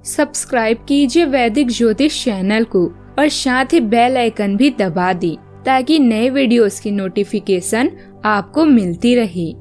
Subscribe कीजिए वैदिक ज्योतिष चैनल को और साथ ही बेल आइकन भी दबा दी ताकि नए वीडियोस की नोटिफिकेशन आपको मिलती रहे।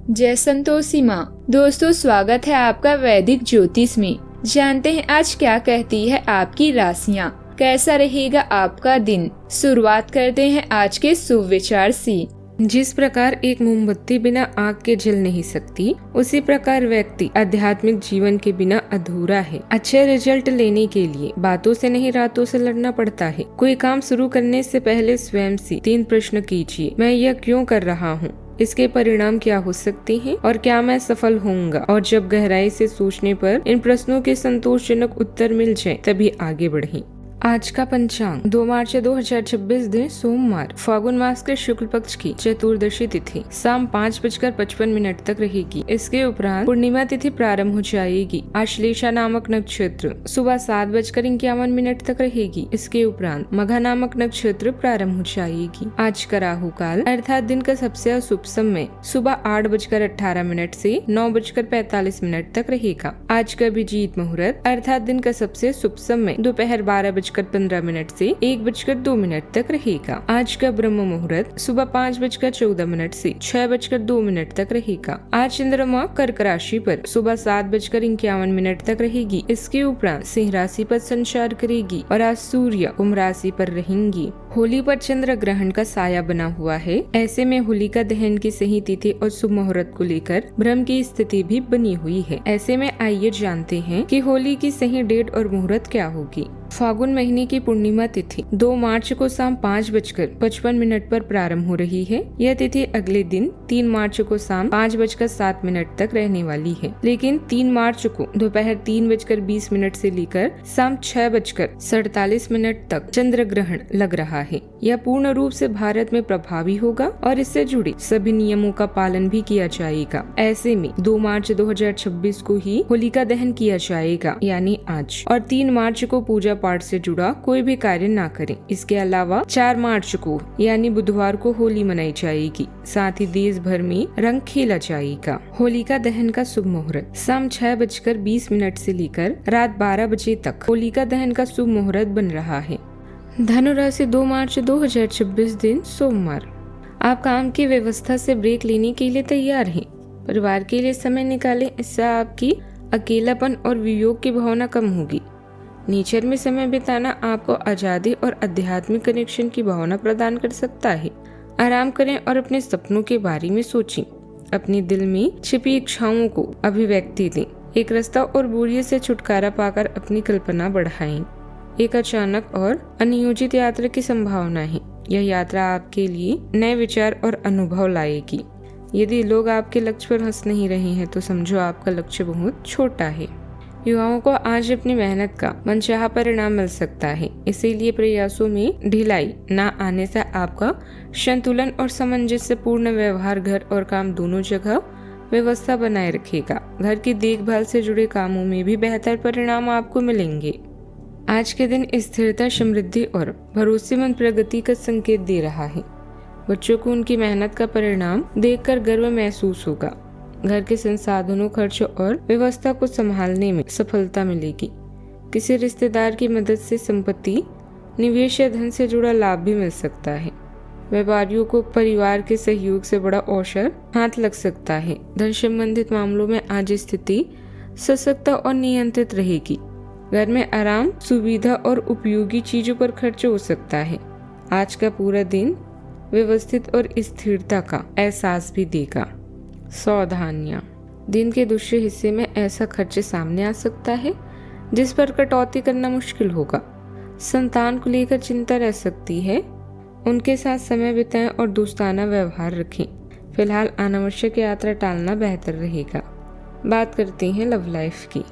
जय संतोषी माँ। दोस्तों, स्वागत है आपका वैदिक ज्योतिष में। जानते हैं आज क्या कहती है आपकी राशियाँ, कैसा रहेगा आपका दिन। शुरुआत करते हैं आज के शुभ विचार से। जिस प्रकार एक मोमबत्ती बिना आग के जल नहीं सकती, उसी प्रकार व्यक्ति आध्यात्मिक जीवन के बिना अधूरा है। अच्छे रिजल्ट लेने के लिए बातों से नहीं रातों से लड़ना पड़ता है। कोई काम शुरू करने से पहले स्वयं से 3 प्रश्न कीजिए। मैं यह क्यों कर रहा हूँ, इसके परिणाम क्या हो सकते हैं और क्या मैं सफल होऊंगा। और जब गहराई से सोचने पर इन प्रश्नों के संतोषजनक उत्तर मिल जाए तभी आगे बढ़ें। आज का पंचांग 2 मार्च 2026 दिन सोमवार, फागुन मास के शुक्ल पक्ष की चतुर्दशी तिथि शाम 5:55 तक रहेगी। इसके उपरांत पूर्णिमा तिथि प्रारंभ हो जाएगी। आश्लेषा नामक नक्षत्र सुबह 7:51 तक रहेगी। इसके उपरांत मघा नामक नक्षत्र प्रारंभ हो जाएगी। आज का राहु काल अर्थात दिन का सबसे अशुभ समय सुबह 8:18 से 9:45 तक रहेगा। आज का अभिजीत मुहूर्त अर्थात दिन का सबसे शुभ समय दोपहर 12:15 से 1:02 तक रहेगा। आज का ब्रह्म मुहूर्त सुबह 5:14 से 6:02 तक रहेगा। आज चंद्रमा कर्क राशि पर सुबह 7:51 तक रहेगी। इसके उपरांत सिंह राशि पर संचार करेगी और आज सूर्य कुंभ राशि पर रहेंगी। होली पर चंद्र ग्रहण का साया बना हुआ है। ऐसे में होलिका दहन की सही तिथि और शुभ मुहूर्त को लेकर भ्रम की स्थिति भी बनी हुई है। ऐसे में आइए जानते हैं कि होली की सही डेट और मुहूर्त क्या होगी। फागुन महीने की पूर्णिमा तिथि 2 मार्च को शाम 5:55 पर प्रारंभ हो रही है। यह तिथि अगले दिन 3 मार्च को शाम 5:07 तक रहने वाली है, लेकिन 3 मार्च को दोपहर 3:20 से लेकर शाम 6:47 तक चंद्र ग्रहण लग रहा है। यह पूर्ण रूप से भारत में प्रभावी होगा और इससे जुड़े सभी नियमों का पालन भी किया जाएगा। ऐसे में 2 मार्च 2026 को ही होलिका दहन किया जाएगा, यानी आज, और 3 मार्च को पूजा पाठ से जुड़ा कोई भी कार्य ना करें। इसके अलावा 4 मार्च को यानी बुधवार को होली मनाई जाएगी। साथ ही देश भर में रंग खेला जाएगा। होलिका दहन का शुभ मुहूर्त शाम 6:20 से लेकर रात 12 बजे तक होलिका दहन का शुभ मुहूर्त बन रहा है। धनु राशि 2 मार्च 2026 दिन सोमवार। आप काम की व्यवस्था से ब्रेक लेने के लिए तैयार हैं। परिवार के लिए समय निकालें, इससे आपकी अकेलापन और वियोग की भावना कम होगी। नेचर में समय बिताना आपको आजादी और आध्यात्मिक कनेक्शन की भावना प्रदान कर सकता है। आराम करें और अपने सपनों के बारे में सोचें। अपने दिल में छिपी इच्छाओं को अभिव्यक्ति दें। एक रास्ता और बोरियत से छुटकारा पाकर अपनी कल्पना बढ़ाएं। एक अचानक और अनियोजित यात्रा की संभावना है। यह यात्रा आपके लिए नए विचार और अनुभव लाएगी। यदि लोग आपके लक्ष्य पर हंस नहीं रहे हैं तो समझो आपका लक्ष्य बहुत छोटा है। युवाओं को आज अपनी मेहनत का मनचाहा परिणाम मिल सकता है, इसीलिए प्रयासों में ढिलाई न आने से आपका संतुलन और सामंजस्य पूर्ण व्यवहार घर और काम दोनों जगह व्यवस्था बनाए रखेगा। घर की देखभाल से जुड़े कामों में भी बेहतर परिणाम आपको मिलेंगे। आज के दिन स्थिरता, समृद्धि और भरोसेमंद प्रगति का संकेत दे रहा है। बच्चों को उनकी मेहनत का परिणाम देखकर गर्व महसूस होगा। घर के संसाधनों, खर्च और व्यवस्था को संभालने में सफलता मिलेगी। किसी रिश्तेदार की मदद से संपत्ति, निवेश या धन से जुड़ा लाभ भी मिल सकता है। व्यापारियों को परिवार के सहयोग से बड़ा अवसर हाथ लग सकता है। धन संबंधित मामलों में आज स्थिति सशक्त और नियंत्रित रहेगी। घर में आराम, सुविधा और उपयोगी चीजों पर खर्च हो सकता है। आज का पूरा दिन व्यवस्थित और स्थिरता का एहसास भी देगा। सावधानियां। दिन के दूसरे हिस्से में ऐसा खर्च सामने आ सकता है जिस पर कटौती करना मुश्किल होगा। संतान को लेकर चिंता रह सकती है। उनके साथ समय बिताएं और दोस्ताना व्यवहार रखें। फिलहाल अनावश्यक यात्रा टालना बेहतर रहेगा। बात करते हैं लव लाइफ की।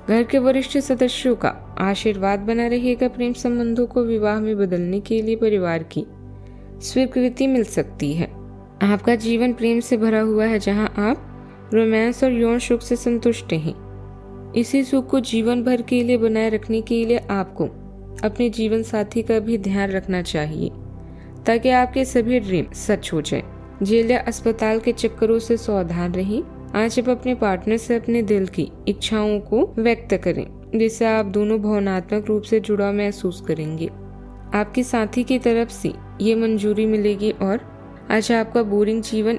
घर के वरिष्ठ सदस्यों का आशीर्वाद बना रहेगा। प्रेम संबंधों को विवाह में बदलने के लिए परिवार की स्वीकृति मिल सकती है। आपका जीवन प्रेम से भरा हुआ है, जहां आप रोमांस और यौन सुख से संतुष्ट हैं। इसी सुख को जीवन भर के लिए बनाए रखने के लिए आपको अपने जीवन साथी का भी ध्यान रखना चाहिए ताकि आपके सभी ड्रीम सच हो जाए। जेल या अस्पताल के चक्करों से सावधान रहें। आज आप अपने पार्टनर से अपने दिल की इच्छाओं को व्यक्त करें। जिससे आप दोनों भावनात्मक रूप से जुड़ाव महसूस करेंगे। आपके साथी की तरफ से ये मंजूरी मिलेगी और आज आपका बोरिंग जीवन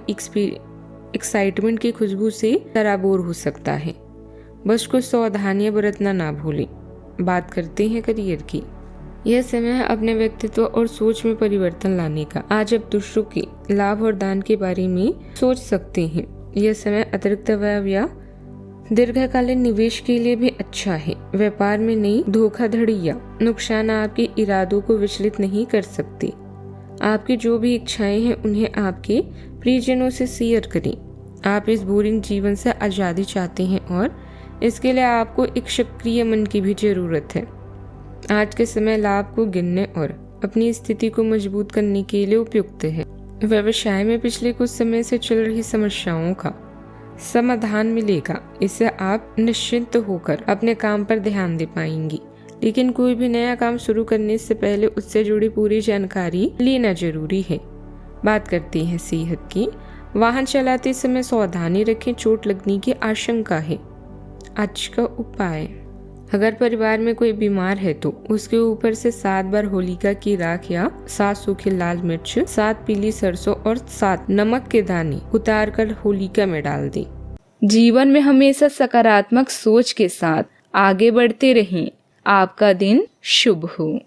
एक्साइटमेंट की खुशबू से सराबोर हो सकता है। बस कुछ सावधानियां बरतना ना भूलें। बात करते हैं करियर की। यह समय है अपने व्यक्तित्व और सोच में परिवर्तन लाने का। आज आप दूसरों के लाभ और दान के बारे में सोच सकते हैं। यह समय अतिरिक्त व्यय या दीर्घकालीन निवेश के लिए भी अच्छा है। व्यापार में नई धोखाधड़ी या नुकसान आपके इरादों को विचलित नहीं कर सकते। आपकी जो भी इच्छाएं हैं उन्हें आपके प्रियजनों से शेयर करें। आप इस बोरिंग जीवन से आज़ादी चाहते हैं और इसके लिए आपको एक सक्रिय मन की भी जरूरत है। आज के समय लाभ को गिनने और अपनी स्थिति को मजबूत करने के लिए उपयुक्त है। व्यवसाय में पिछले कुछ समय से चल रही समस्याओं का समाधान मिलेगा। इससे आप निश्चिंत होकर अपने काम पर ध्यान दे पाएंगी। लेकिन कोई भी नया काम शुरू करने से पहले उससे जुड़ी पूरी जानकारी लेना जरूरी है। बात करते हैं सेहत की। वाहन चलाते समय सावधानी रखें, चोट लगने की आशंका है। आज का उपाय, अगर परिवार में कोई बीमार है तो उसके ऊपर से 7 बार होलिका की राख या 7 सूखी लाल मिर्च, 7 पीली सरसों और 7 नमक के दाने उतार कर होलिका में डाल दें। जीवन में हमेशा सकारात्मक सोच के साथ आगे बढ़ते रहें। आपका दिन शुभ हो।